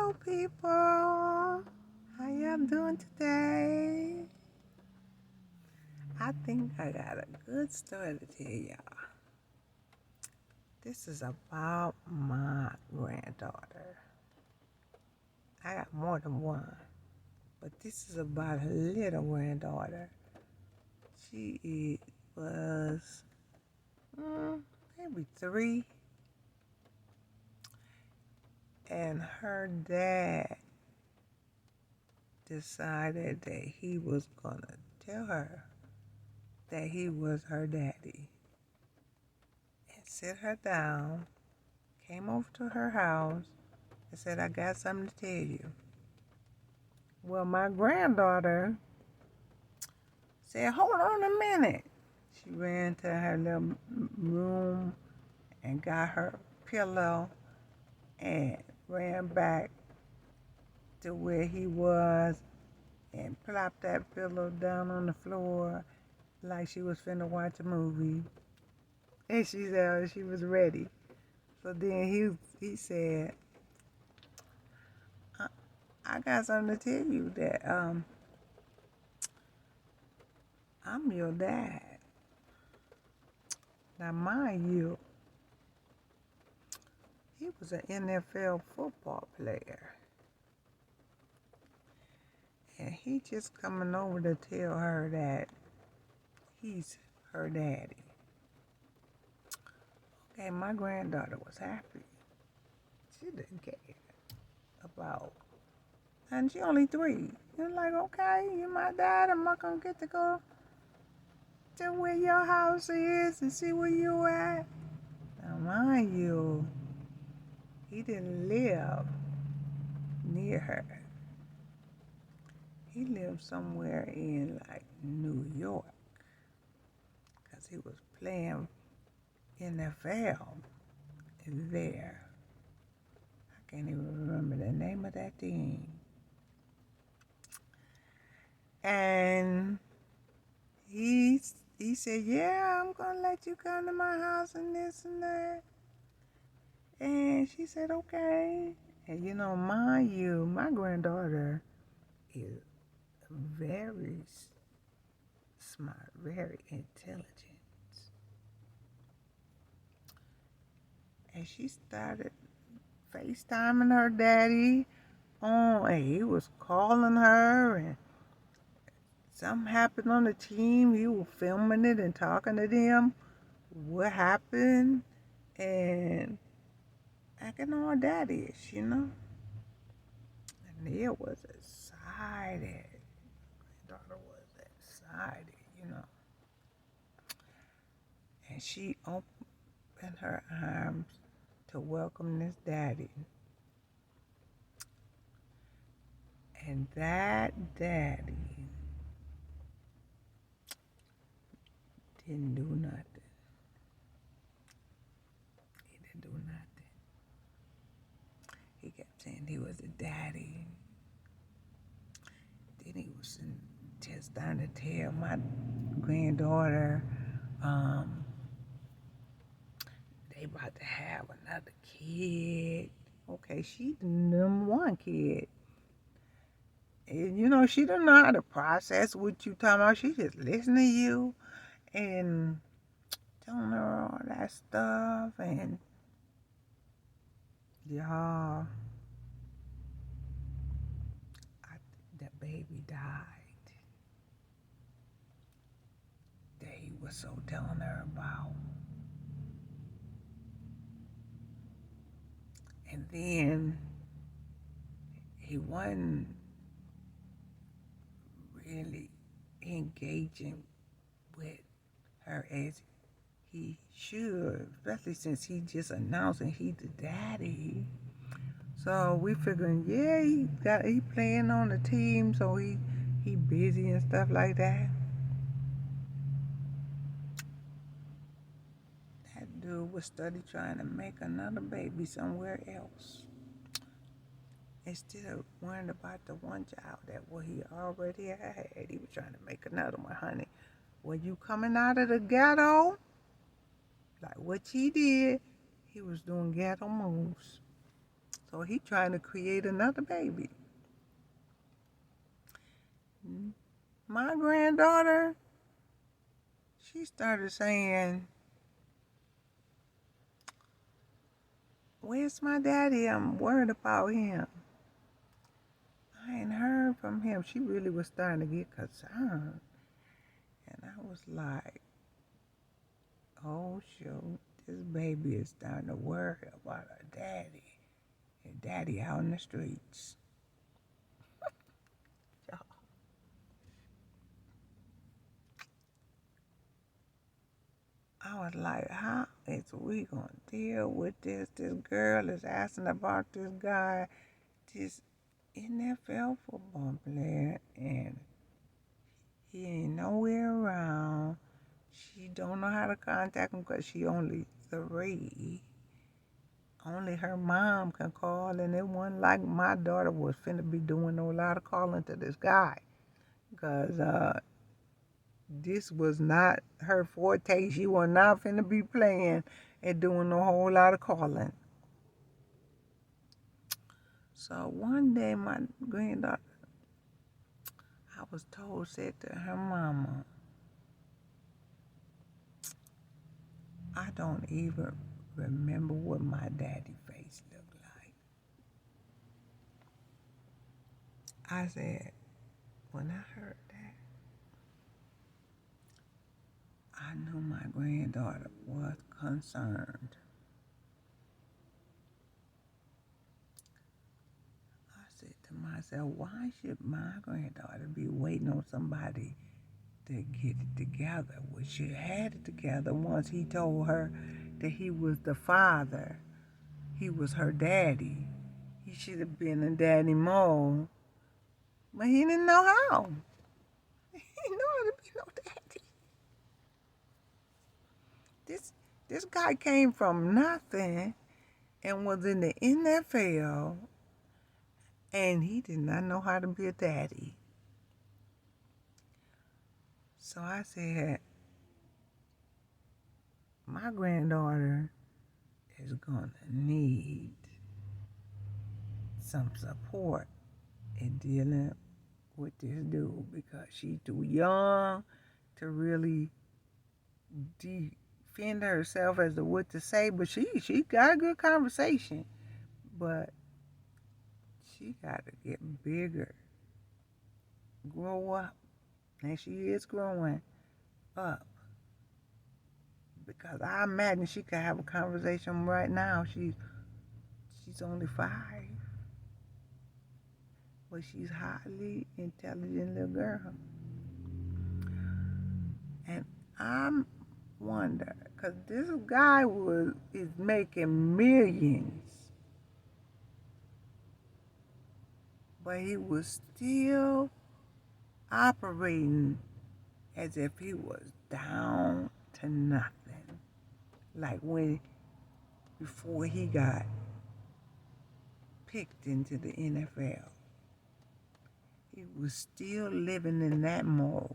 Hello, people. How y'all doing today? I think I got a good story to tell y'all. This is about my granddaughter. I got more than one, but this is about a little granddaughter. She was maybe 3, and her dad decided that he was gonna tell her that he was her daddy and sit her down, came over to her house and said, I got something to tell you. Well, my granddaughter said, hold on a minute. She ran to her little room and got her pillow and ran back to where he was and plopped that pillow down on the floor like she was finna watch a movie. And she said she was ready. So then he said, I got something to tell you that I'm your dad. Now mind you, he was an NFL football player. And he just coming over to tell her that he's her daddy. Okay, my granddaughter was happy. She didn't care about, and she only 3. You're like, okay, you're my dad. I'm not gonna get to go to where your house is and see where you at. Now mind you, he didn't live near her. He lived somewhere in like New York because he was playing NFL there. I can't even remember the name of that team. And he said, yeah, I'm going to let you come to my house and this and that. And she said, okay. And mind you, my granddaughter is very smart, very intelligent. And she started FaceTiming her daddy and he was calling her, and something happened on the team. He was filming it and talking to them. What happened? And acting all daddy-ish, And it was excited. My daughter was excited, And she opened her arms to welcome this daddy. And that daddy didn't do nothing. He didn't do nothing. He kept saying he was a daddy. Then he was just starting to tell my granddaughter they about to have another kid. Okay, she the number 1 kid. And she don't know how to process what you talking about. She just listen to you and telling her all that stuff. And y'all, the baby died that he was so telling her about. And then he wasn't really engaging with her as he should, especially since he just announcing he the daddy. So we figuring, yeah, he playing on the team, so he busy and stuff like that. That dude was study trying to make another baby somewhere else, instead of worrying about the one child that he already had. He was trying to make another one, honey. When you coming out of the ghetto, like what he did, he was doing ghetto moves. So he trying to create another baby. My granddaughter, she started saying, "Where's my daddy? I'm worried about him. I ain't heard from him." She really was starting to get concerned. And I was like, oh shoot, this baby is starting to worry about her daddy. And daddy out in the streets. I was like, how is we gonna deal with this? This girl is asking about this guy, this NFL football player, and he ain't nowhere around. She don't know how to contact him because she only 3. Only her mom can call, and it wasn't like my daughter was finna be doing no lot of calling to this guy. Because this was not her forte. She was not finna be playing and doing a whole lot of calling. So one day my granddaughter, I was told, said to her mama, I don't even remember what my daddy face looked like. I said, when I heard that, I knew my granddaughter was concerned. I said to myself, why should my granddaughter be waiting on somebody to get it together? Well, she had it together once he told her that he was the father. He was her daddy. He should have been in daddy mode. But he didn't know how. He didn't know how to be no daddy. This guy came from nothing and was in the NFL, and he did not know how to be a daddy. So I said, my granddaughter is gonna need some support in dealing with this dude because she's too young to really defend herself as to what to say. But she got a good conversation, but she got to get bigger, grow up, and she is growing up. Because I imagine she could have a conversation right now. She's only 5, but she's a highly intelligent little girl. And I'm wonder, because this guy is making millions, but he was still operating as if he was down to nothing. Like before he got picked into the NFL, he was still living in that mode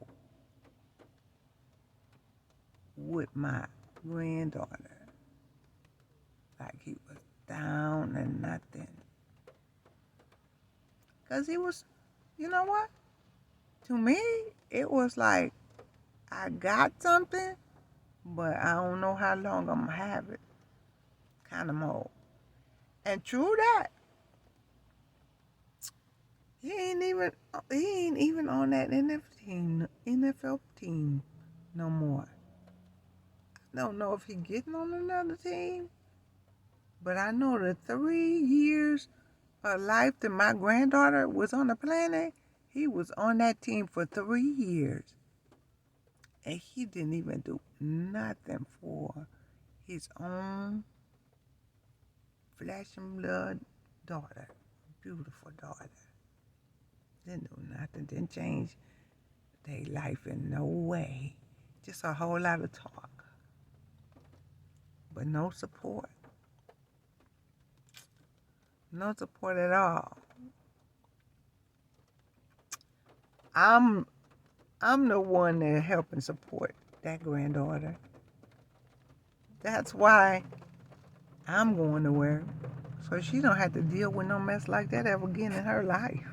with my granddaughter. Like he was down and nothing. Because he was, you know what? To me, it was like, I got something, but I don't know how long I'm going to have it kind of mode. And true that, he ain't even on that NFL team no more. I don't know if he getting on another team, but I know the 3 years of life that my granddaughter was on the planet, he was on that team for 3 years. And he didn't even do nothing for his own flesh and blood daughter, beautiful daughter. Didn't do nothing, didn't change their life in no way. Just a whole lot of talk, but no support. No support at all. I'm the one that helping support that granddaughter. That's why I'm going to work, so she don't have to deal with no mess like that ever again in her life.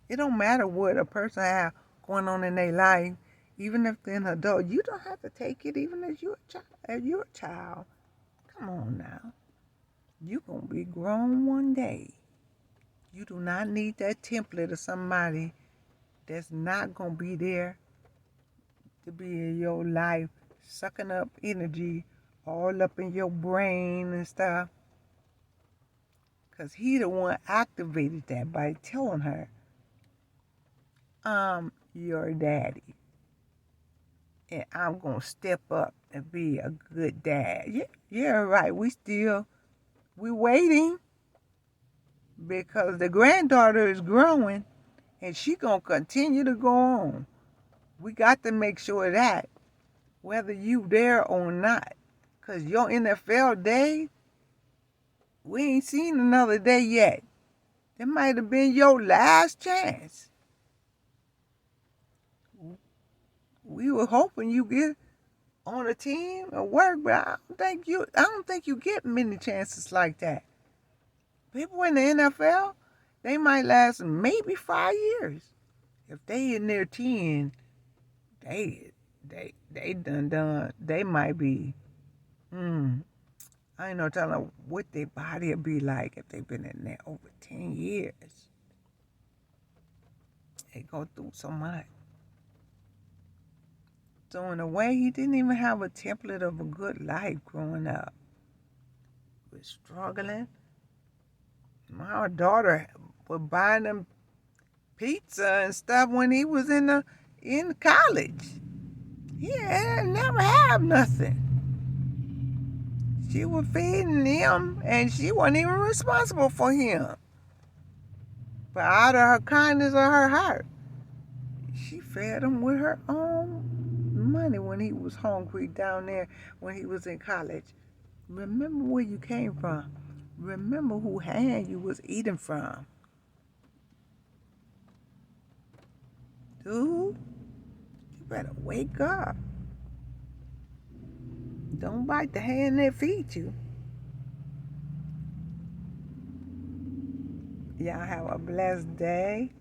It don't matter what a person have going on in their life, even if they're an adult. You don't have to take it, even as you're a child. As you're a child, come on now. You gonna be grown one day. You do not need that template of somebody that's not gonna be there to be in your life, sucking up energy all up in your brain and stuff. Because he the one activated that by telling her, I'm your daddy. And I'm going to step up and be a good dad. Yeah, right. We waiting because the granddaughter is growing and she going to continue to go on. We got to make sure that whether you there or not, because your NFL day, we ain't seen another day yet. That might have been your last chance. We were hoping you get on a team or work, but I don't think you get many chances like that. People in the NFL, they might last maybe 5 years. If they in their 10, they done. They might be. I ain't no telling what their body will be like if they've been in there over 10 years. They go through so much. So in a way, he didn't even have a template of a good life growing up. He was struggling. My daughter was buying them pizza and stuff when he was in college. He never have nothing. She was feeding him, and she wasn't even responsible for him. But out of her kindness of her heart, she fed him with her own money when he was hungry down there when he was in college. Remember where you came from. Remember who hand you was eating from. Dude, you better wake up. Don't bite the hand that feeds you. Y'all have a blessed day.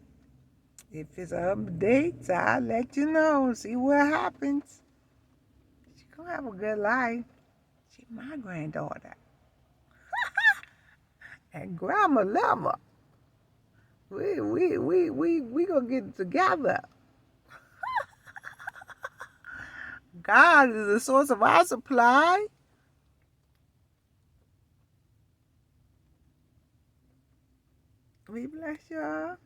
If it's updates, I'll let you know. See what happens. She's gonna have a good life. She's my granddaughter. And Grandma Lemma. We gonna get together. God is the source of our supply. We bless y'all.